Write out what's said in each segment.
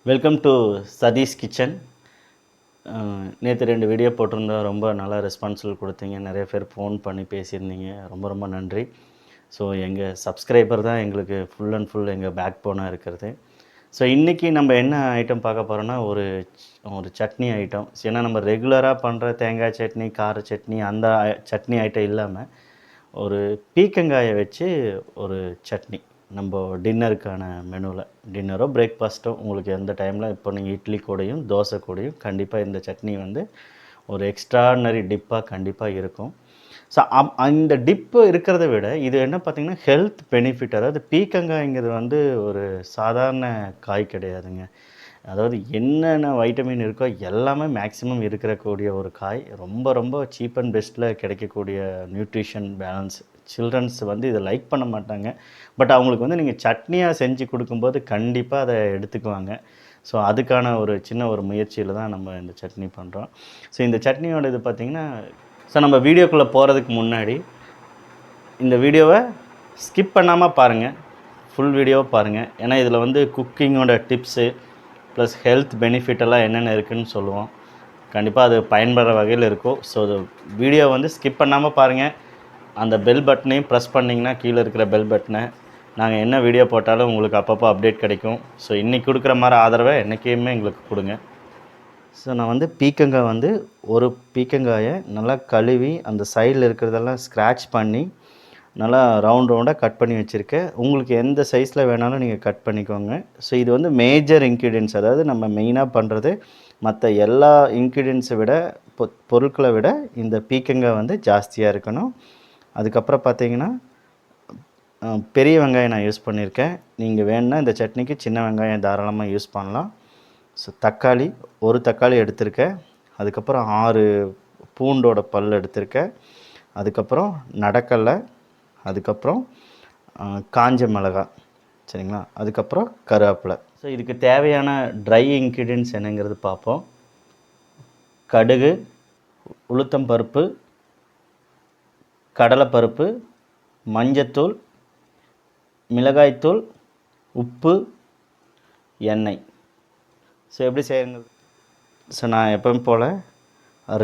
Welcome to Satish kitchen. நேற்று 2 video போட்டிருந்தோம். ரொம்ப நல்லா ரெஸ்பான்சிபிள் கொடுத்தீங்க. நிறைய பேர் ஃபோன் பண்ணி பேசியிருந்தீங்க. ரொம்ப ரொம்ப நன்றி. ஸோ எங்கள் சப்ஸ்கிரைபர் தான் எங்களுக்கு ஃபுல் அண்ட் ஃபுல் எங்கள் பேக் போனாக இருக்கிறது. ஸோ இன்றைக்கி நம்ம என்ன ஐட்டம் பார்க்க போகிறோன்னா ஒரு சட்னி ஐட்டம். ஏன்னா நம்ம ரெகுலராக பண்ணுற தேங்காய் சட்னி, கார சட்னி, அந்த சட்னி ஐட்டம் இல்லாமல் ஒரு பீக்கங்காயை வச்சு ஒரு சட்னி நம்ம டின்னருக்கான மெனுவில், டின்னரோ பிரேக்ஃபாஸ்ட்டோ உங்களுக்கு எந்த டைமில், இப்போ நீங்கள் இட்லி கூடயும் தோசை கூடயும் கண்டிப்பாக இந்த சட்னி வந்து ஒரு எக்ஸ்ட்ரானரி டிப்பாக கண்டிப்பாக இருக்கும். ஸோ இந்த டிப்பு இருக்கிறத விட இது என்ன பார்த்திங்கன்னா ஹெல்த் பெனிஃபிட். அதாவது பீக்கங்காய்ங்கிறது வந்து ஒரு சாதாரண காய் கிடையாதுங்க. அதாவது என்னென்ன வைட்டமின் இருக்கோ எல்லாமே மேக்ஸிமம் இருக்கக்கூடிய ஒரு காய். ரொம்ப ரொம்ப சீப் அண்ட் பெஸ்ட்டில் கிடைக்கக்கூடிய நியூட்ரிஷன் பேலன்ஸ். சில்ட்ரன்ஸ் வந்து இதை லைக் பண்ண மாட்டாங்க. பட் அவங்களுக்கு வந்து நீங்கள் சட்னியாக செஞ்சு கொடுக்கும்போது கண்டிப்பாக அதை எடுத்துக்குவாங்க. ஸோ அதுக்கான ஒரு சின்ன ஒரு முயற்சியில் தான் நம்ம இந்த சட்னி பண்ணுறோம். ஸோ இந்த சட்னியோட இது பார்த்திங்கன்னா, ஸோ நம்ம வீடியோக்குள்ளே போகிறதுக்கு முன்னாடி இந்த வீடியோவை ஸ்கிப் பண்ணாமல் பாருங்கள், ஃபுல் வீடியோவை பாருங்கள். ஏன்னா இதில் வந்து குக்கிங்கோட டிப்ஸு ப்ளஸ் ஹெல்த் பெனிஃபிட்டெல்லாம் என்னென்ன இருக்குதுன்னு சொல்லுவோம். கண்டிப்பாக அது பயன்படுற வகையில் இருக்கும். ஸோ அது வீடியோ வந்து ஸ்கிப் பண்ணாமல் பாருங்கள். அந்த பெல் பட்டனையும் ப்ரெஸ் பண்ணிங்கன்னா, கீழே இருக்கிற பெல் பட்டனை, நாங்கள் என்ன வீடியோ போட்டாலும் உங்களுக்கு அப்பப்போ அப்டேட் கிடைக்கும். ஸோ இன்றைக்கி கொடுக்குற மாதிரி ஆதரவை என்றைக்குமே எங்களுக்கு கொடுங்க. ஸோ நான் வந்து பீக்கங்காய் வந்து ஒரு பீக்கங்காயை நல்லா கழுவி அந்த சைடில் இருக்கிறதெல்லாம் ஸ்க்ராட்ச் பண்ணி நல்லா ரவுண்டாக கட் பண்ணி வச்சுருக்கேன். உங்களுக்கு எந்த சைஸில் வேணாலும் நீங்கள் கட் பண்ணிக்கோங்க. ஸோ இது வந்து மேஜர் இன்க்ரீடியன்ட்ஸ். அதாவது நம்ம மெயினாக பண்ணுறது மற்ற எல்லா இன்க்ரீடியன்ட்ஸை விட பொருட்களை விட இந்த பீக்கங்காய் வந்து ஜாஸ்தியாக இருக்கணும். அதுக்கப்புறம் பார்த்தீங்கன்னா பெரிய வெங்காயம் நான் யூஸ் பண்ணியிருக்கேன். நீங்கள் வேணுன்னா இந்த சட்னிக்கு சின்ன வெங்காயம் தாராளமாக யூஸ் பண்ணலாம். ஸோ தக்காளி, ஒரு தக்காளி எடுத்திருக்கேன். அதுக்கப்புறம் 6 பூண்டோட பல் எடுத்திருக்கேன். அதுக்கப்புறம் நடக்கடலை, அதுக்கப்புறம் காஞ்ச மிளகாய், சரிங்களா? அதுக்கப்புறம் கருவேப்பிலை. ஸோ இதுக்கு தேவையான ட்ரை இன்க்ரீடியன்ட்ஸ் என்னங்கிறது பார்ப்போம். கடுகு, உளுத்தம்பருப்பு, கடலைப்பருப்பு, மஞ்சத்தூள், மிளகாய்த்தூள், உப்பு, எண்ணெய். ஸோ எப்படி செய்யுங்க? ஸோ நான் எப்பவும் போல்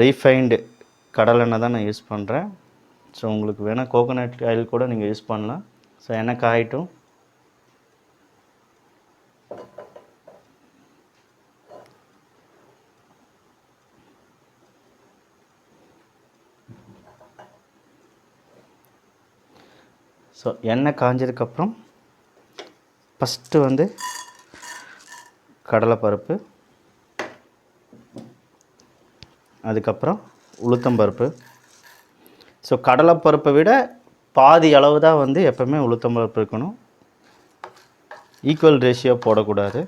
ரீஃபைண்டு கடலெண்ணெய் தான் நான் யூஸ் பண்ணுறேன். ஸோ உங்களுக்கு வேணால் கோகோனட் ஆயில் கூட நீங்கள் யூஸ் பண்ணலாம். ஸோ எண்ணெய் காயட்டும். ஸோ எண்ணெய் காஞ்சதுக்கப்புறம் ஃபஸ்ட்டு வந்து கடலைப்பருப்பு, அதுக்கப்புறம் உளுத்தம்பருப்பு. ஸோ கடலைப்பருப்பை விட பாதி அளவு தான் வந்து எப்போவுமே உளுத்தம்பருப்பு இருக்கணும். ஈக்குவல் ரேஷியோ போடக்கூடாது.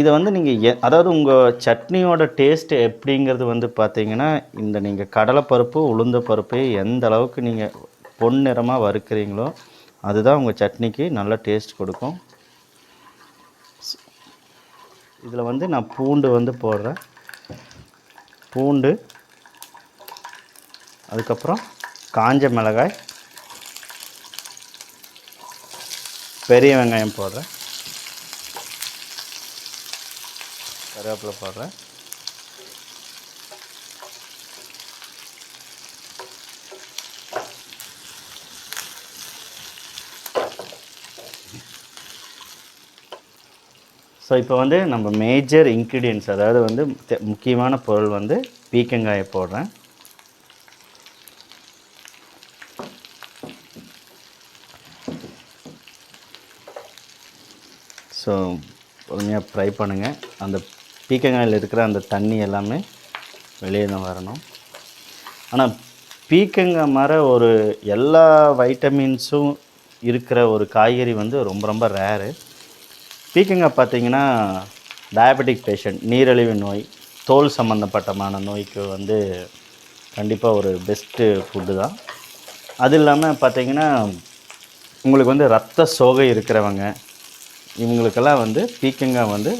இதை வந்து நீங்கள் அதாவது உங்கள் சட்னியோட டேஸ்ட்டு எப்படிங்கிறது வந்து பார்த்திங்கன்னா, இந்த நீங்கள் கடலைப்பருப்பு, உளுந்த பருப்பு எந்த அளவுக்கு நீங்கள் பொன்னிறமாக வறுக்கிறீங்களோ அதுதான் உங்கள் சட்னிக்கு நல்ல டேஸ்ட் கொடுக்கும். இதில் வந்து நான் பூண்டு வந்து போடுறேன். பூண்டு, அதுக்கப்புறம் காஞ்ச மிளகாய், பெரிய வெங்காயம் போடுறேன், கருவேப்பிலை போடுறேன். ஸோ இப்போ வந்து நம்ம மேஜர் இன்க்ரீடியன்ட்ஸ், அதாவது வந்து முக்கியமான பொருள் வந்து பீக்கங்காயை போடுறேன். ஸோ பொறுமையாக ஃப்ரை பண்ணுங்கள். அந்த பீக்கங்காயில் இருக்கிற அந்த தண்ணி எல்லாமே வெளியே தான் வரணும். ஆனால் பீக்கங்காய் மாதிரி ஒரு எல்லா வைட்டமின்ஸும் இருக்கிற ஒரு காய்கறி வந்து ரொம்ப ரொம்ப ரேரு. பீக்கங்காய் பார்த்திங்கன்னா டயபெட்டிக் பேஷண்ட், நீரிழிவு நோய், தோல் சம்மந்தப்பட்டமான நோய்க்கு வந்து கண்டிப்பாக ஒரு பெஸ்ட்டு ஃபுட்டு தான். அது இல்லாமல் பார்த்திங்கன்னா உங்களுக்கு வந்து ரத்த சோகை இருக்கிறவங்க, இவங்களுக்கெல்லாம் வந்து பீக்கங்காய் வந்து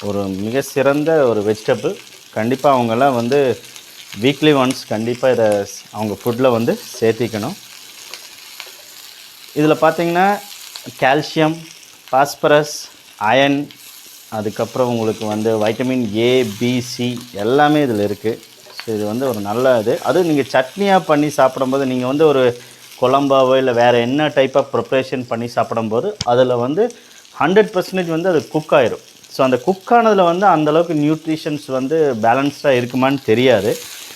ஒரு மிக சிறந்த ஒரு வெஜிடபிள். கண்டிப்பாக அவங்கெல்லாம் வந்து வீக்லி ஒன்ஸ் கண்டிப்பாக இதை அவங்க ஃபுட்டில் வந்து சேர்த்திக்கணும். இதில் பார்த்தீங்கன்னா கால்சியம், பாஸ்பரஸ், அயன், அதுக்கப்புறம் உங்களுக்கு வந்து வைட்டமின் ஏ, பி, சி எல்லாமே இதில் இருக்குது. ஸோ இது வந்து ஒரு நல்ல இது. அதுவும் நீங்கள் சட்னியாக பண்ணி சாப்பிடும்போது, நீங்கள் வந்து ஒரு குழம்பாவோ இல்லை வேறு என்ன டைப் ஆஃப் ப்ரிப்ரேஷன் பண்ணி சாப்பிடும்போது அதில் வந்து 100% வந்து அது குக் ஆயிரும். ஸோ அந்த குக் ஆனதில் வந்து அந்தளவுக்கு நியூட்ரிஷன்ஸ் வந்து பேலன்ஸ்டாக இருக்குமான்னு தெரியாது.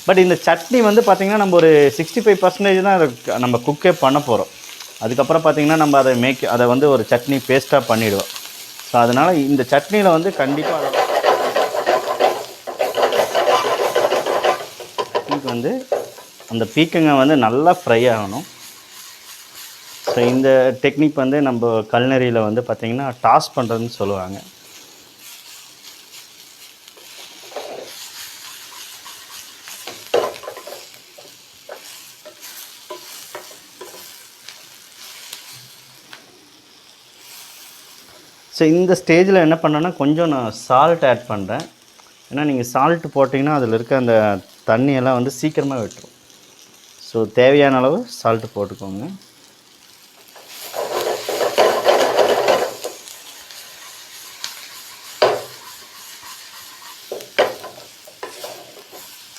பட் இந்த சட்னி வந்து பார்த்திங்கன்னா நம்ம ஒரு 65% தான் அதை நம்ம குக்கே பண்ண போகிறோம். அதுக்கப்புறம் பார்த்திங்கன்னா நம்ம அதை வந்து ஒரு சட்னி பேஸ்ட்டாக பண்ணிவிடுவோம். ஸோ அதனால் இந்த சட்னியில் வந்து கண்டிப்பாக சட்னிக்கு வந்து அந்த பீக்கங்காய் வந்து நல்லா ஃப்ரை ஆகணும். ஸோ இந்த டெக்னிக் வந்து நம்ம கல்னரியில் வந்து பார்த்திங்கன்னா டாஸ் பண்ணுறதுன்னு சொல்லுவாங்க. ஸோ இந்த ஸ்டேஜில் என்ன பண்ணேன்னா கொஞ்சம் நான் சால்ட் ஆட் பண்ணுறேன். ஏன்னா நீங்கள் சால்ட் போட்டிங்கன்னா அதில் இருக்க அந்த தண்ணியெல்லாம் வந்து சீக்கிரமாக விட்டுரும். ஸோ தேவையான அளவு சால்ட்டு போட்டுக்கோங்க.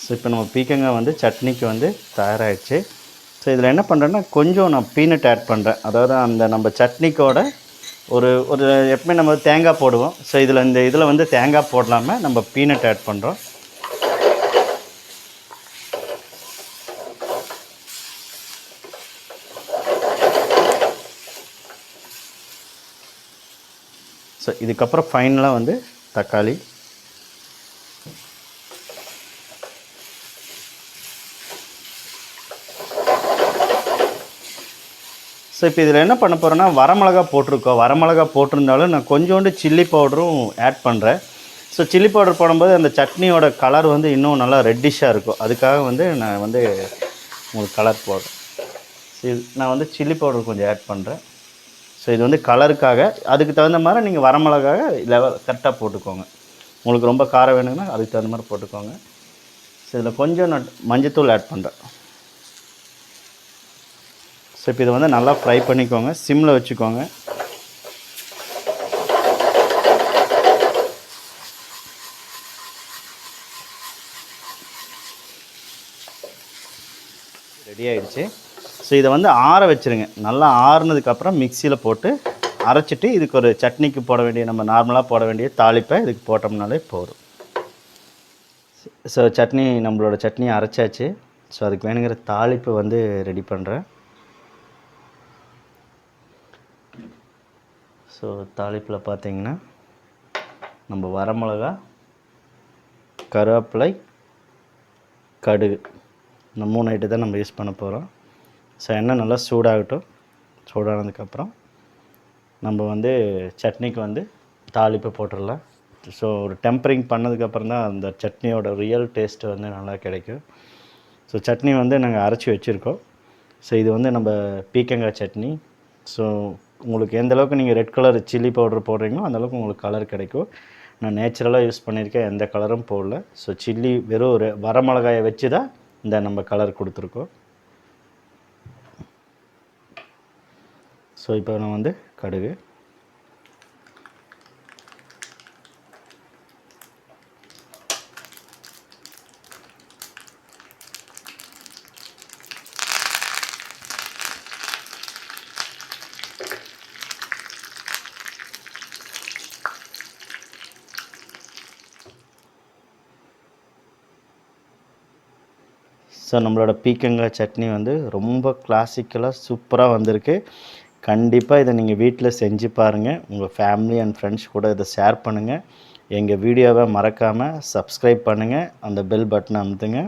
ஸோ இப்போ நம்ம பீக்கங்காய் வந்து சட்னிக்கு வந்து தயாராகிடுச்சு. ஸோ இதில் என்ன பண்ணுறேன்னா கொஞ்சம் நான் பீனட் ஆட் பண்ணுறேன். அதாவது அந்த நம்ம சட்னிக்கோட ஒரு எப்பவுமே நம்ம தேங்காய் போடுவோம். ஸோ இதில் வந்து தேங்காய் போடலாமல் நம்ம பீனட் ஆட் பண்ணுறோம். ஸோ இதுக்கப்புறம் ஃபைனலாக வந்து தக்காளி. ஸோ இப்போ இதில் என்ன பண்ண போகிறேன்னா வரமிளகா போட்டிருக்கோம். வரமிளகா போட்டிருந்தாலும் நான் கொஞ்சோண்டு சில்லி பவுடரும் ஆட் பண்ணுறேன். ஸோ சில்லி பவுடர் போடும்போது அந்த சட்னியோட கலர் வந்து இன்னும் நல்லா ரெட்டிஷாக இருக்கும். அதுக்காக வந்து நான் வந்து உங்களுக்கு கலர் போடுறேன். ஸோ நான் வந்து சில்லி பவுடர் கொஞ்சம் ஆட் பண்ணுறேன். ஸோ இது வந்து கலருக்காக. அதுக்கு தகுந்த மாதிரி நீங்கள் வரமிளகாய் லெவல் கரெக்டாக போட்டுக்கோங்க. உங்களுக்கு ரொம்ப காரம் வேணுங்கன்னா அதுக்கு தகுந்த மாதிரி போட்டுக்கோங்க. ஸோ இதில் கொஞ்சம் நான் மஞ்சத்தூள் ஆட் பண்ணுறேன். ஸோ இப்போ இதை வந்து நல்லா ஃப்ரை பண்ணிக்கோங்க, சிம்மில் வச்சுக்கோங்க. ரெடி ஆகிடுச்சு. ஸோ இதை வந்து ஆற வச்சுருங்க. நல்லா ஆறுனதுக்கப்புறம் மிக்சியில் போட்டு அரைச்சிட்டு இதுக்கு ஒரு சட்னிக்கு போட வேண்டிய நம்ம நார்மலாக போட வேண்டிய தாளிப்பை இதுக்கு போட்டோம்னாலே போதும். ஸோ நம்மளோட சட்னியை அரைச்சாச்சு. ஸோ அதுக்கு வேணுங்கிற தாளிப்பு வந்து ரெடி பண்ணுறேன். ஸோ தாளிப்பில் பார்த்திங்கன்னா நம்ம வரமிளகா, கருவேப்பிலை, கடுகு இந்த 3 ஐட்டம் தான் நம்ம யூஸ் பண்ண போகிறோம். ஸோ எண்ணெய் நல்லா சூடாகட்டும். சூடானதுக்கப்புறம் நம்ம வந்து சட்னிக்கு வந்து தாளிப்பு போட்டுடலாம். ஸோ ஒரு டெம்பரிங் பண்ணதுக்கப்புறம் தான் அந்த சட்னியோட ரியல் டேஸ்ட்டு வந்து நல்லா கிடைக்கும். ஸோ சட்னி வந்து நாங்கள் அரைச்சி வச்சுருக்கோம். ஸோ இது வந்து நம்ம பீக்கங்காய் சட்னி. ஸோ உங்களுக்கு எந்தளவுக்கு நீங்கள் ரெட் கலர் சில்லி பவுடர் போடுறீங்களோ அந்தளவுக்கு உங்களுக்கு கலர் கிடைக்கும். நான் நேச்சுரலாக யூஸ் பண்ணியிருக்கேன், எந்த கலரும் போடல. ஸோ சில்லி வெறும் ஒரு வரமிளகாயை வச்சு தான் இந்த நம்ம கலர் கொடுத்துருக்கோம். ஸோ இப்போ நான் வந்து கடுகு, ஸோ நம்மளோட பீக்கங்காய் சட்னி வந்து ரொம்ப கிளாசிக்கலாக சூப்பராக வந்திருக்கு. கண்டிப்பாக இதை நீங்கள் வீட்டில் செஞ்சு பாருங்கள். உங்கள் ஃபேமிலி அண்ட் ஃப்ரெண்ட்ஸ் கூட இதை ஷேர் பண்ணுங்கள். எங்கள் வீடியோவை மறக்காமல் சப்ஸ்கிரைப் பண்ணுங்கள். அந்த பெல் பட்டனை அமுத்துங்க.